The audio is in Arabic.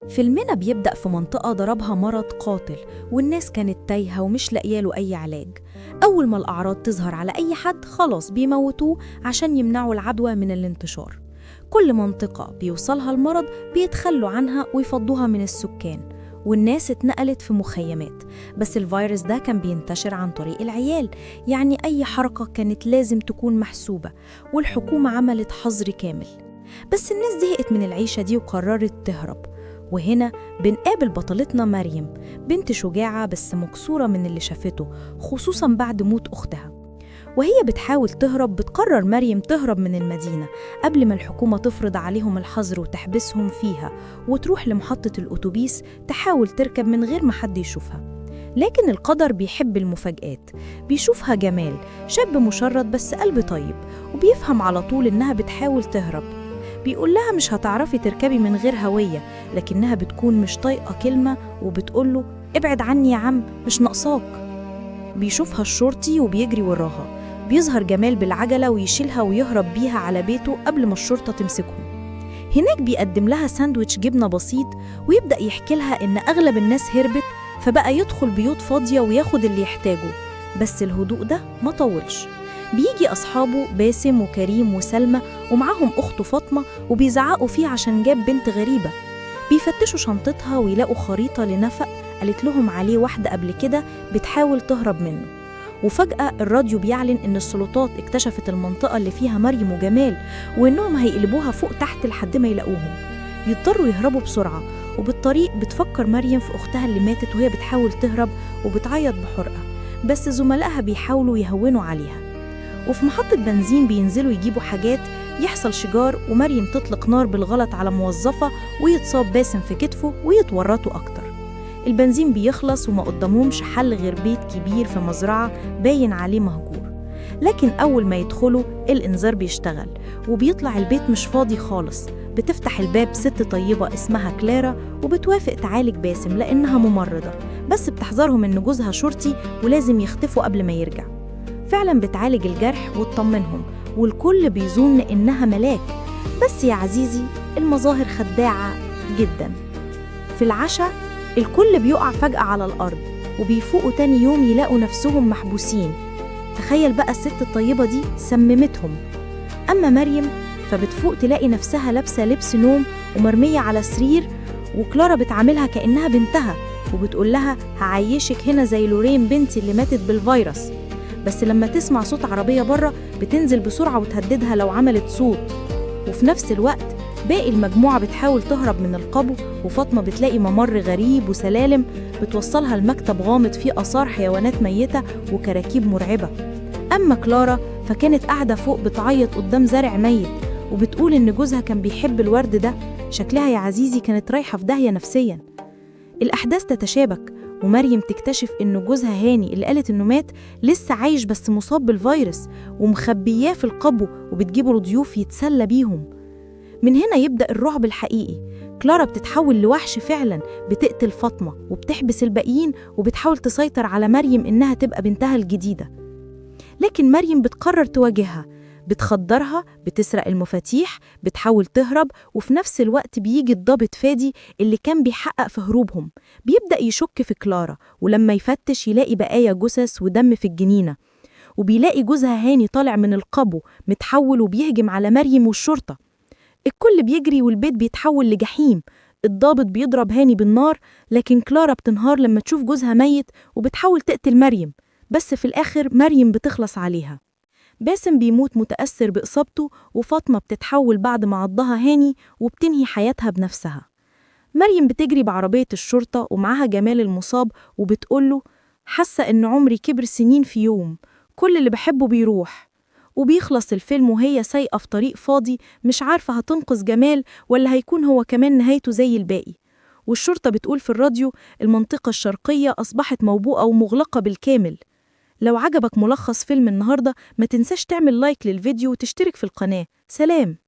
فيلمنا بيبدأ في منطقة ضربها مرض قاتل، والناس كانت تايهة ومش لاقياله أي علاج. أول ما الأعراض تظهر على أي حد خلاص بيموتوه عشان يمنعوا العدوى من الانتشار. كل منطقة بيوصلها المرض بيتخلوا عنها ويفضوها من السكان، والناس اتنقلت في مخيمات. بس الفيروس ده كان بينتشر عن طريق العيال، يعني أي حركة كانت لازم تكون محسوبة، والحكومة عملت حظر كامل. بس الناس زهقت من العيشة دي وقررت تهرب. وهنا بنقابل بطلتنا مريم، بنت شجاعة بس مكسورة من اللي شافته، خصوصاً بعد موت أختها. وهي بتحاول تهرب بتقرر مريم تهرب من المدينة قبل ما الحكومة تفرض عليهم الحظر وتحبسهم فيها، وتروح لمحطة الأتوبيس تحاول تركب من غير ما حد يشوفها. لكن القدر بيحب المفاجآت. بيشوفها جمال، شاب مشرد بس قلب طيب، وبيفهم على طول إنها بتحاول تهرب. بيقول لها مش هتعرفي تركبي من غير هوية، لكنها بتكون مش طايقة كلمة وبتقوله ابعد عني يا عم مش ناقصاك. بيشوفها الشرطي وبيجري وراها. بيظهر جمال بالعجلة ويشيلها ويهرب بيها على بيته قبل ما الشرطة تمسكهم. هناك بيقدم لها ساندويتش جبنة بسيط، ويبدأ يحكي لها إن أغلب الناس هربت، فبقى يدخل بيوت فاضية وياخد اللي يحتاجه. بس الهدوء ده ما طولش. بيجي أصحابه باسم وكريم وسلمى ومعاهم أخته فاطمة، وبيزعقوا فيه عشان جاب بنت غريبة. بيفتشوا شنطتها ويلاقوا خريطة لنفق قالت لهم عليه واحدة قبل كده بتحاول تهرب منه. وفجأة الراديو بيعلن إن السلطات اكتشفت المنطقة اللي فيها مريم وجمال، وإنهم هيقلبوها فوق تحت لحد ما يلاقوهم. بيضطروا يهربوا بسرعة، وبالطريق بتفكر مريم في أختها اللي ماتت وهي بتحاول تهرب وبتعيط بحرقة، بس زملائها بيحاولوا يهونوا عليها. وفي محطة بنزين بينزلوا يجيبوا حاجات، يحصل شجار ومريم تطلق نار بالغلط على موظفة ويتصاب باسم في كتفه ويتورطوا أكتر. البنزين بيخلص وما قدامهمش حل غير بيت كبير في مزرعة باين عليه مهجور. لكن أول ما يدخلوا الإنذار بيشتغل، وبيطلع البيت مش فاضي خالص. بتفتح الباب ست طيبة اسمها كلارا، وبتوافق تعالج باسم لأنها ممرضة، بس بتحذرهم إن جوزها شرطي ولازم يختفوا قبل ما يرجع. فعلا بتعالج الجرح وتطمنهم، والكل بيظن إنها ملاك. بس يا عزيزي المظاهر خداعة جدا. في العشاء الكل بيقع فجأة على الأرض، وبيفوقوا تاني يوم يلاقوا نفسهم محبوسين. تخيل بقى الست الطيبة دي سممتهم. أما مريم فبتفوق تلاقي نفسها لابسة لبس نوم ومرمية على سرير، وكلارا بتعاملها كأنها بنتها وبتقول لها هعيشك هنا زي لورين بنتي اللي ماتت بالفيروس. بس لما تسمع صوت عربية بره بتنزل بسرعة وتهددها لو عملت صوت. وفي نفس الوقت باقي المجموعة بتحاول تهرب من القبو، وفاطمة بتلاقي ممر غريب وسلالم بتوصلها لمكتب غامض فيه آثار حيوانات ميتة وكراكيب مرعبة. أما كلارا فكانت قاعدة فوق بتعيط قدام زرع ميت، وبتقول إن جوزها كان بيحب الورد ده. شكلها يا عزيزي كانت رايحة في داهية نفسيا. الأحداث تتشابك، ومريم تكتشف إن جوزها هاني اللي قالت إنه مات لسه عايش بس مصاب بالفيروس، ومخبياه في القبو وبتجيبه لضيوف يتسلى بيهم. من هنا يبدأ الرعب الحقيقي. كلارا بتتحول لوحش فعلا، بتقتل فاطمة وبتحبس الباقيين، وبتحاول تسيطر على مريم إنها تبقى بنتها الجديدة. لكن مريم بتقرر تواجهها، بتخدرها، بتسرق المفاتيح، بتحاول تهرب. وفي نفس الوقت بيجي الضابط فادي اللي كان بيحقق في هروبهم، بيبدأ يشك في كلارا، ولما يفتش يلاقي بقايا جثث ودم في الجنينة. وبيلاقي جوزها هاني طالع من القبو متحول وبيهجم على مريم والشرطة. الكل بيجري والبيت بيتحول لجحيم. الضابط بيضرب هاني بالنار، لكن كلارا بتنهار لما تشوف جوزها ميت وبتحاول تقتل مريم، بس في الآخر مريم بتخلص عليها. باسم بيموت متأثر بإصابته، وفاطمة بتتحول بعد ما عضها هاني وبتنهي حياتها بنفسها. مريم بتجري بعربية الشرطة ومعها جمال المصاب، وبتقوله حاسة إن عمري كبر سنين في يوم، كل اللي بحبه بيروح. وبيخلص الفيلم وهي سايقة في طريق فاضي، مش عارفة هتنقذ جمال ولا هيكون هو كمان نهايته زي الباقي. والشرطة بتقول في الراديو المنطقة الشرقية أصبحت موبوءة ومغلقة بالكامل. لو عجبك ملخص فيلم النهاردة ما تنساش تعمل لايك للفيديو وتشترك في القناة. سلام.